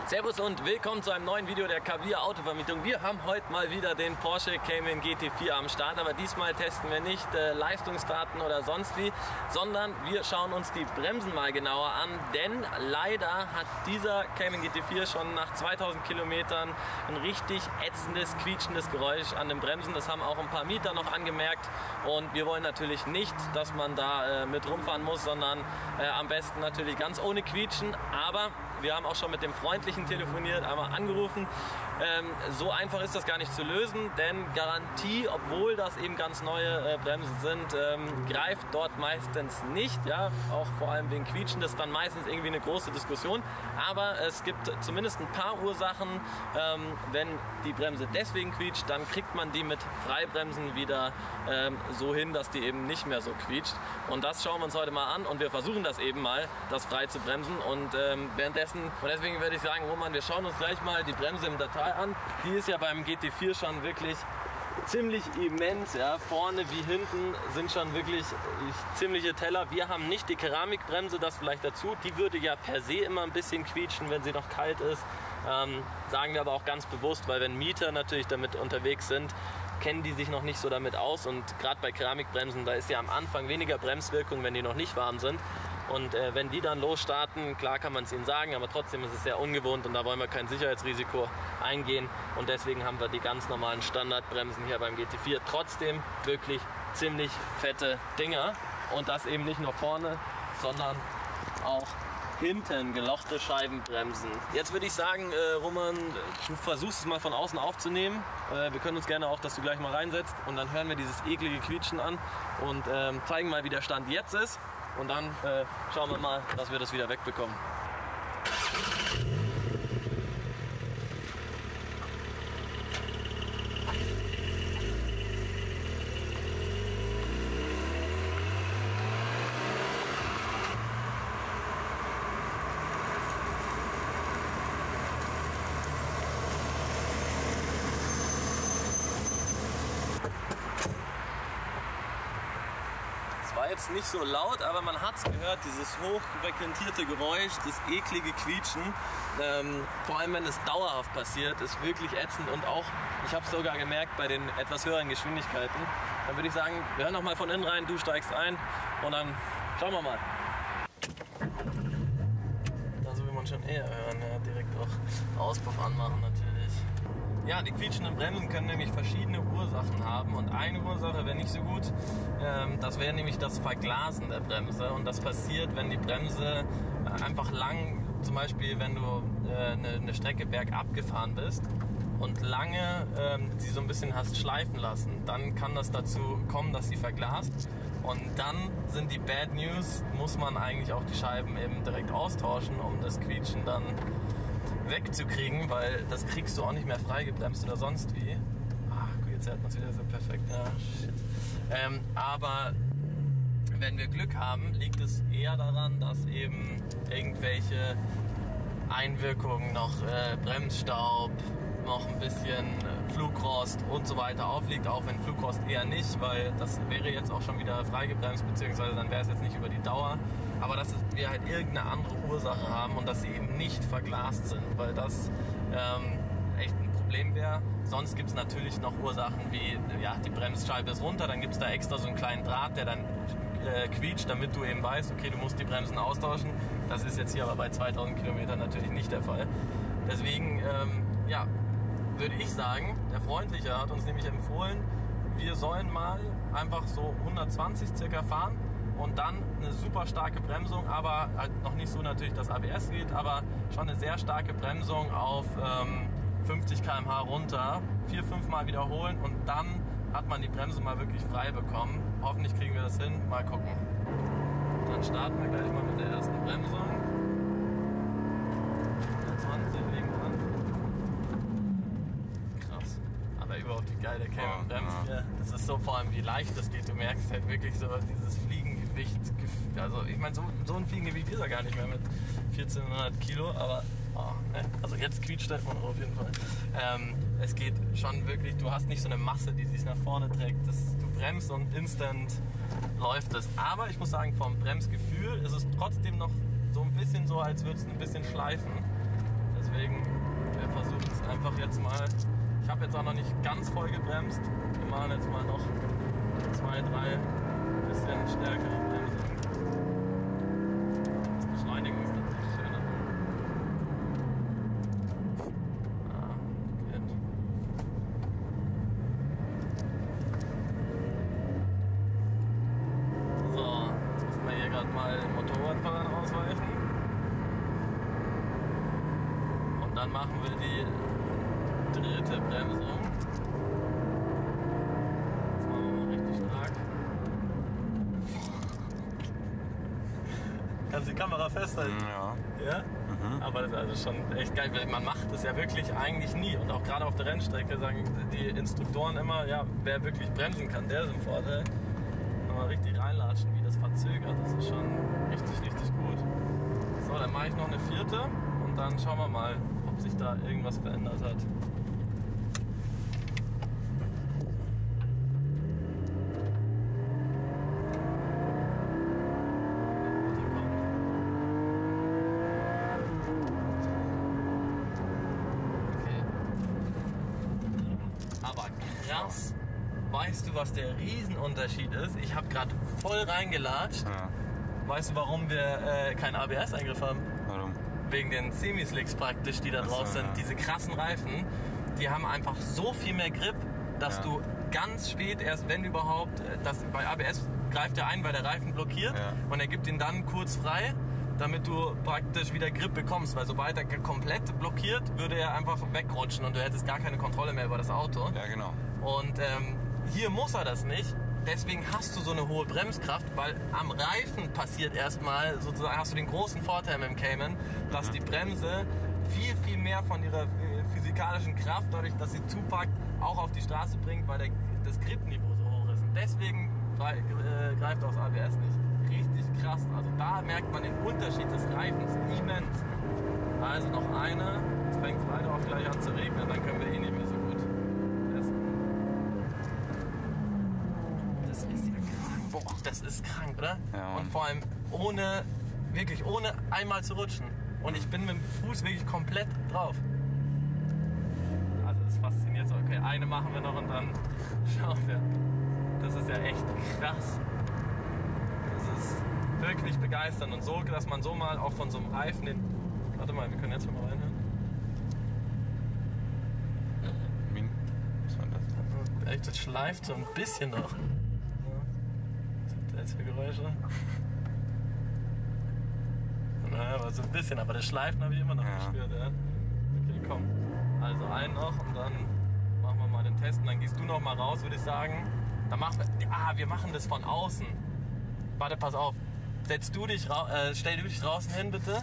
Servus und willkommen zu einem neuen Video der Cavia Autovermietung. Wir haben heute mal wieder den Porsche Cayman GT4 am Start, aber diesmal testen wir nicht Leistungsdaten oder sonst wie, sondern wir schauen uns die Bremsen mal genauer an, denn leider hat dieser Cayman GT4 schon nach 2000 Kilometern ein richtig ätzendes, quietschendes Geräusch an den Bremsen. Das haben auch ein paar Mieter noch angemerkt und wir wollen natürlich nicht, dass man da mit rumfahren muss, sondern am besten natürlich ganz ohne Quietschen, aber wir haben auch schon mit dem Freundlichen telefoniert, einmal angerufen. So einfach ist das gar nicht zu lösen, denn Garantie, obwohl das eben ganz neue Bremsen sind, greift dort meistens nicht. Ja? Auch vor allem wegen Quietschen, das ist dann meistens irgendwie eine große Diskussion. Aber es gibt zumindest ein paar Ursachen. Wenn die Bremse deswegen quietscht, dann kriegt man die mit Freibremsen wieder so hin, dass die eben nicht mehr so quietscht. Und das schauen wir uns heute mal an und wir versuchen das eben mal, das frei zu bremsen. Und deswegen würde ich sagen, Roman, wir schauen uns gleich mal die Bremse im Detail an. Die ist ja beim GT4 schon wirklich ziemlich immens, ja. Vorne wie hinten sind schon wirklich ziemliche Teller. Wir haben nicht die Keramikbremse, das vielleicht dazu. Die würde ja per se immer ein bisschen quietschen, wenn sie noch kalt ist. Sagen wir aber auch ganz bewusst, weil wenn Mieter natürlich damit unterwegs sind, kennen die sich noch nicht so damit aus. Und gerade bei Keramikbremsen, da ist ja am Anfang weniger Bremswirkung, wenn die noch nicht warm sind. Und wenn die dann losstarten, klar kann man es ihnen sagen, aber trotzdem ist es sehr ungewohnt und da wollen wir kein Sicherheitsrisiko eingehen. Und deswegen haben wir die ganz normalen Standardbremsen hier beim GT4. Trotzdem wirklich ziemlich fette Dinger. Und das eben nicht nur vorne, sondern auch hinten gelochte Scheibenbremsen. Jetzt würde ich sagen, Roman, du versuchst es mal von außen aufzunehmen. Wir können uns gerne auch, dass du gleich mal reinsetzt und dann hören wir dieses eklige Quietschen an und zeigen mal, wie der Stand jetzt ist. Und dann schauen wir mal, dass wir das wieder wegbekommen. War jetzt nicht so laut, aber man hat es gehört, dieses hochfrequentierte Geräusch, das eklige Quietschen. Vor allem, wenn es dauerhaft passiert, ist wirklich ätzend und auch, ich habe es sogar gemerkt, bei den etwas höheren Geschwindigkeiten. Dann würde ich sagen, wir hören noch mal von innen rein, du steigst ein und dann schauen wir mal. Da will man schon eher hören, ja, direkt auch Auspuff anmachen natürlich. Ja, die quietschenden Bremsen können nämlich verschiedene Ursachen haben und eine Ursache wäre nicht so gut, das wäre nämlich das Verglasen der Bremse und das passiert, wenn die Bremse einfach lang, zum Beispiel wenn du eine Strecke bergab gefahren bist und lange sie so ein bisschen hast schleifen lassen, dann kann das dazu kommen, dass sie verglast und dann sind die Bad News, muss man eigentlich auch die Scheiben eben direkt austauschen, um das Quietschen dann wegzukriegen, weil das kriegst du auch nicht mehr freigebremst oder sonst wie. Ach, gut, jetzt hört man es wieder so perfekt. Ja, shit. Aber wenn wir Glück haben, liegt es eher daran, dass eben irgendwelche Einwirkungen noch Bremsstaub, noch ein bisschen Flugrost und so weiter aufliegt, auch wenn Flugrost eher nicht, weil das wäre jetzt auch schon wieder freigebremst, beziehungsweise dann wäre es jetzt nicht über die Dauer, aber dass wir halt irgendeine andere Ursache haben und dass sie eben nicht verglast sind, weil das echt ein Problem wäre. Sonst gibt es natürlich noch Ursachen wie, ja, die Bremsscheibe ist runter, dann gibt es da extra so einen kleinen Draht, der dann quietscht, damit du eben weißt, okay, du musst die Bremsen austauschen. Das ist jetzt hier aber bei 2000 Kilometern natürlich nicht der Fall. Deswegen, ja, würde ich sagen, der Freundliche hat uns nämlich empfohlen, wir sollen mal einfach so 120 circa fahren und dann eine super starke Bremsung, aber halt noch nicht so natürlich, dass ABS geht, aber schon eine sehr starke Bremsung auf 50 km/h runter, 4-5 Mal wiederholen und dann hat man die Bremse mal wirklich frei bekommen. Hoffentlich kriegen wir das hin, mal gucken. Dann starten wir gleich mal mit der ersten Bremsung. 120 legen wir an. Aber überhaupt wie geil der Cayman bremst. Ja. Das ist so, vor allem wie leicht das geht. Du merkst halt wirklich so dieses Fliegengewicht. Also ich meine, so ein Fliegengewicht ist er gar nicht mehr mit 1400 Kilo, aber also jetzt quietscht er auf jeden Fall. Es geht schon wirklich, du hast nicht so eine Masse, die sich nach vorne trägt. Du bremst und instant läuft es. Aber ich muss sagen, vom Bremsgefühl ist es trotzdem noch so ein bisschen so, als würde es ein bisschen schleifen. Deswegen, wir versuchen es einfach jetzt mal. Ich habe jetzt auch noch nicht ganz voll gebremst. Wir machen jetzt mal noch 2, 3 bisschen stärkere Bremsen. Das Beschleunigen ist natürlich schöner. Geht. So, jetzt müssen wir hier gerade mal den Motorradfahrern ausweichen. Und dann machen wir die dritte Bremsung. Jetzt machen wir mal richtig stark. Kannst die Kamera festhalten? Ja. Ja? Aber das ist also schon echt geil, weil man macht das ja wirklich eigentlich nie. Und auch gerade auf der Rennstrecke sagen die Instruktoren immer, ja, wer wirklich bremsen kann, der ist im Vorteil. Mal richtig reinlatschen, wie das verzögert, das ist schon richtig, richtig gut. So, dann mache ich noch eine vierte und dann schauen wir mal, ob sich da irgendwas verändert hat. Krass. Weißt du, was der Riesenunterschied ist? Ich habe gerade voll reingelatscht. Ja. Weißt du, warum wir keinen ABS-Eingriff haben? Warum? Wegen den Semi-Slicks praktisch, die da drauf sind. Ja. Diese krassen Reifen, die haben einfach so viel mehr Grip, dass du ganz spät erst, wenn überhaupt, bei ABS greift er ein, weil der Reifen blockiert und er gibt ihn dann kurz frei, damit du praktisch wieder Grip bekommst, weil sobald er komplett blockiert, würde er einfach wegrutschen und du hättest gar keine Kontrolle mehr über das Auto. Ja, genau. Und hier muss er das nicht. Deswegen hast du so eine hohe Bremskraft, weil am Reifen passiert erstmal, sozusagen hast du den großen Vorteil mit dem Cayman, dass die Bremse viel, viel mehr von ihrer physikalischen Kraft, dadurch, dass sie zupackt, auch auf die Straße bringt, weil das Gripniveau so hoch ist. Und deswegen greift auch das ABS nicht. Richtig krass. Also da merkt man den Unterschied des Reifens immens. Also noch eine. Jetzt fängt es leider auch gleich an zu regnen, dann können wir eh nicht mehr so gut testen. Das ist ja krank. Boah, das ist krank, oder? Ja, und vor allem ohne einmal zu rutschen. Und ich bin mit dem Fuß wirklich komplett drauf. Also das fasziniert so. Okay, eine machen wir noch und dann schauen wir. Das ist ja echt krass. Das ist wirklich begeisternd und so, dass man so mal auch von so einem Reifen den... Warte mal, wir können jetzt mal reinhören. Was war das? Echt, das schleift so ein bisschen noch. Was sind das jetzt für Geräusche? Naja, aber so ein bisschen, aber das Schleifen habe ich immer noch gespürt. Ja. Okay, komm. Also einen noch und dann machen wir mal den Test und dann gehst du noch mal raus, würde ich sagen. Dann machen wir machen das von außen. Warte, pass auf. Stell du dich draußen hin, bitte.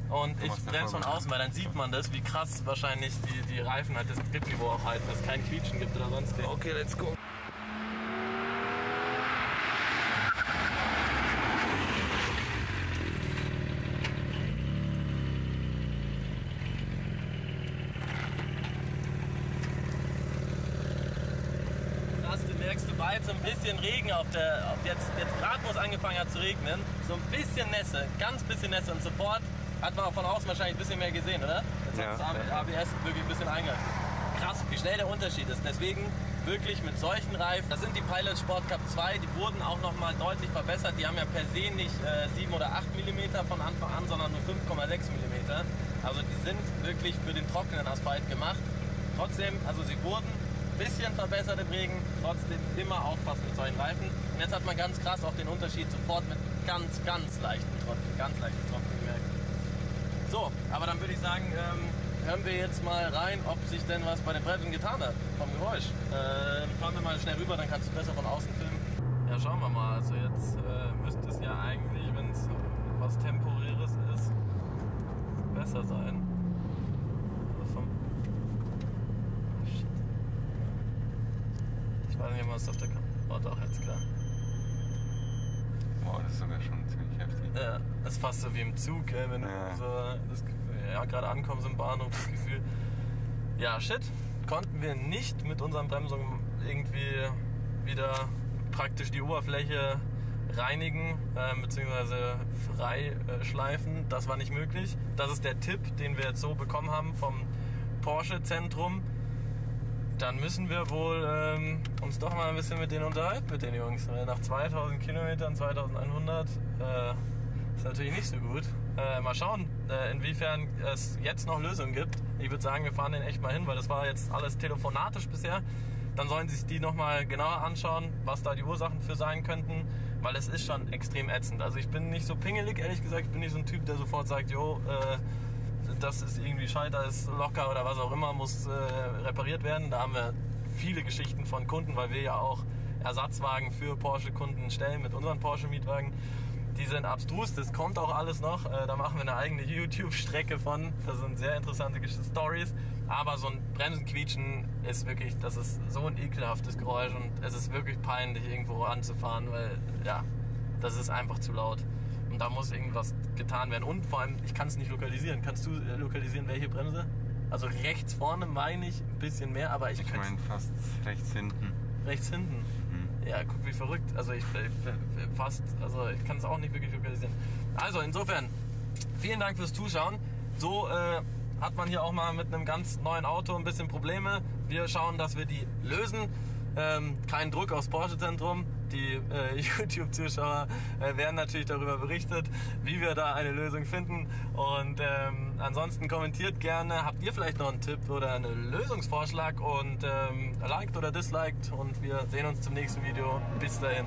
Und ich bremse von außen, weil dann sieht man das, wie krass wahrscheinlich die Reifen halt das Gripniveau auch halten, dass es kein Quietschen gibt oder sonst was. Okay, let's go. War jetzt so ein bisschen Regen jetzt gerade, wo es angefangen hat zu regnen, so ein bisschen Nässe, ganz bisschen Nässe und sofort hat man auch von außen wahrscheinlich ein bisschen mehr gesehen, oder? Jetzt hat das ABS wirklich ein bisschen eingreift. Krass, wie schnell der Unterschied ist. Deswegen wirklich mit solchen Reifen, das sind die Pilot Sport Cup 2, die wurden auch nochmal deutlich verbessert. Die haben ja per se nicht 7 oder 8 mm von Anfang an, sondern nur 5,6 mm. Also die sind wirklich für den trockenen Asphalt gemacht. Trotzdem, also sie wurden bisschen verbessert im Regen, trotzdem immer aufpassen mit solchen Reifen. Und jetzt hat man ganz krass auch den Unterschied sofort mit ganz, ganz leichten Tropfen gemerkt. So, aber dann würde ich sagen, hören wir jetzt mal rein, ob sich denn was bei den Bremsen getan hat vom Geräusch. Fahren wir mal schnell rüber, dann kannst du besser von außen filmen. Ja, schauen wir mal. Also jetzt müsste es ja eigentlich, wenn es was Temporäres ist, besser sein. Ich weiß nicht, was auf der Kamera. Oh, doch, jetzt klar. Boah, das ist sogar schon ziemlich heftig. Ja, das ist fast so wie im Zug, wenn du gerade ankommst im Bahnhof, das Gefühl. Ja, shit. Konnten wir nicht mit unseren Bremsungen irgendwie wieder praktisch die Oberfläche reinigen bzw. freischleifen. Das war nicht möglich. Das ist der Tipp, den wir jetzt so bekommen haben vom Porsche Zentrum. Dann müssen wir wohl uns doch mal ein bisschen mit denen unterhalten, mit den Jungs. Weil nach 2000 Kilometern, 2100 ist natürlich nicht so gut. Mal schauen, inwiefern es jetzt noch Lösungen gibt. Ich würde sagen, wir fahren den echt mal hin, weil das war jetzt alles telefonatisch bisher. Dann sollen sich die nochmal genauer anschauen, was da die Ursachen für sein könnten, weil es ist schon extrem ätzend. Also ich bin nicht so pingelig, ehrlich gesagt. Ich bin nicht so ein Typ, der sofort sagt, jo, das ist irgendwie Schalter, ist locker oder was auch immer, muss repariert werden. Da haben wir viele Geschichten von Kunden, weil wir ja auch Ersatzwagen für Porsche-Kunden stellen mit unseren Porsche-Mietwagen. Die sind abstrus, das kommt auch alles noch. Da machen wir eine eigene YouTube-Strecke von. Das sind sehr interessante Stories. Aber so ein Bremsenquietschen ist wirklich, das ist so ein ekelhaftes Geräusch und es ist wirklich peinlich, irgendwo anzufahren, weil ja, das ist einfach zu laut. Und da muss irgendwas getan werden. Und vor allem, ich kann es nicht lokalisieren. Kannst du lokalisieren, welche Bremse? Also rechts vorne meine ich ein bisschen mehr, aber ich meine fast rechts hinten. Rechts hinten? Mhm. Ja, guck wie verrückt. Also ich kann es auch nicht wirklich lokalisieren. Also insofern, vielen Dank fürs Zuschauen. So hat man hier auch mal mit einem ganz neuen Auto ein bisschen Probleme. Wir schauen, dass wir die lösen. Kein Druck aufs Porsche-Zentrum. Die YouTube-Zuschauer werden natürlich darüber berichtet, wie wir da eine Lösung finden. Und ansonsten kommentiert gerne. Habt ihr vielleicht noch einen Tipp oder einen Lösungsvorschlag? Und liked oder disliked. Und wir sehen uns zum nächsten Video. Bis dahin.